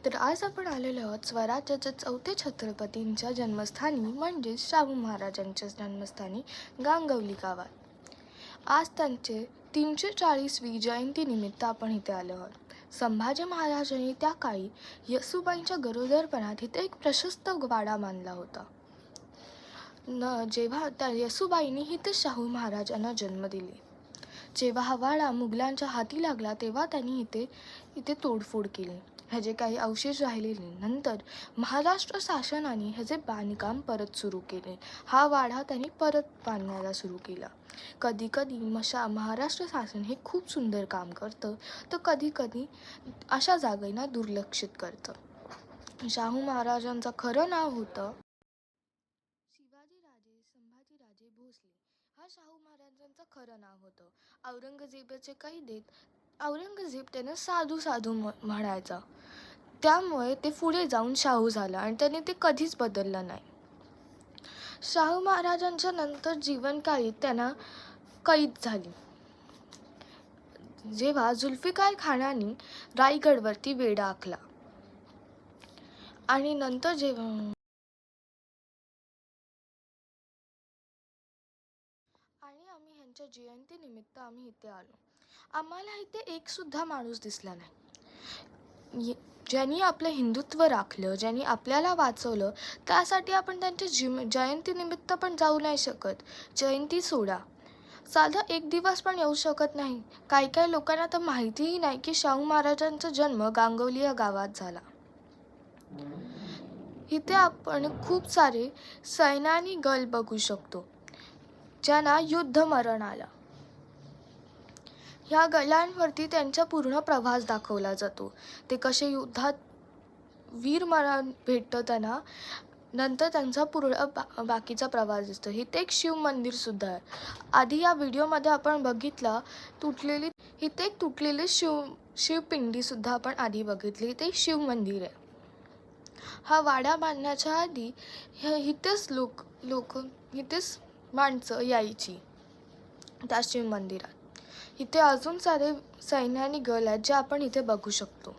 तर आज आपण आलेलो आहोत स्वराज्याच्या चौथे छत्रपतींच्या जन्मस्थानी म्हणजेच शाहू महाराजांच्या जन्मस्थानी गांगवली गावात। आज त्यांचे 340वी जयंतीनिमित्त आपण इथे आलो आहोत। संभाजी महाराजांनी त्या काळी येसूबाईंच्या गरोदरपणात इथे एक प्रशस्त वाडा बांधला होता। जेव्हा त्या येसूबाईंनी इथे शाहू महाराजांना जन्म दिले, जेव्हा हा वाडा मुघलांच्या हाती लागला तेव्हा त्यांनी इथे तोडफोड केली, ह्याचे काही अवशेष राहिलेले। नंतर महाराष्ट्र शासनाने ह्याचे बांधकाम परत सुरू केले। हा वाडा त्यांनी परत बांधण्याला सुरू केला। कधी कधी महाराष्ट्र शासन हे खूप सुंदर काम करतं, तर कधी कधी अशा जागांना दुर्लक्षित करतं। शाहू महाराजांचं खरं नाव होतं शिवाजीराजे संभाजीराजे भोसले। हा शाहू महाराजांचं खरं नाव होतं। औरंगजेबाचे कैदेत औरंगजेब त्यानं साधू साधू म्हणायचा, त्यामुळे ते पुढे जाऊन शाहू झाला आणि त्याने ते कधीच बदललं नाही। शाहू महाराजांच्या नंतर जीवनकाळी त्यांना कैद झाली, जेव्हा जुल्फिकार खानाने रायगडवरती वेढा आखला आणि नंतर आम्ही ह्यांच्या जयंतीनिमित्त आम्ही इथे आलो। आम्हाला इथे एक सुद्धा माणूस दिसला नाही ज्यांनी आपलं हिंदुत्व राखलं, ज्यांनी आपल्याला वाचवलं। त्यासाठी आपण त्यांच्या जयंतीनिमित्त पण जाऊ नाही शकत। जयंती सोडा, साधा एक दिवस पण येऊ शकत नाही। काही लोकांना तर माहितीही नाही की शाहू महाराजांचा जन्म गांगवली या गावात झाला। इथे आपण खूप सारे सैनानी गल बघू शकतो, ज्यांना युद्ध मरण आलं। ह्या गलांवरती त्यांचा पूर्ण प्रवास दाखवला जातो, ते कसे युद्धात वीर मरण भेटतं त्यांना, नंतर त्यांचा पूर्ण बाकीचा प्रवास दिसतो। इथे एक शिव मंदिर सुद्धा आहे। आधी या व्हिडिओमध्ये आपण बघितलं इथे एक तुटलेली शिवपिंडी सुद्धा आपण आधी बघितली। इथे शिव मंदिर आहे। हा वाडा बांधण्याच्या आधी इथेच माणसं यायची त्या शिव मंदिरात। इथे अजून सारे सैन्यानी गल आहेत जे आपण इथे बघू शकतो।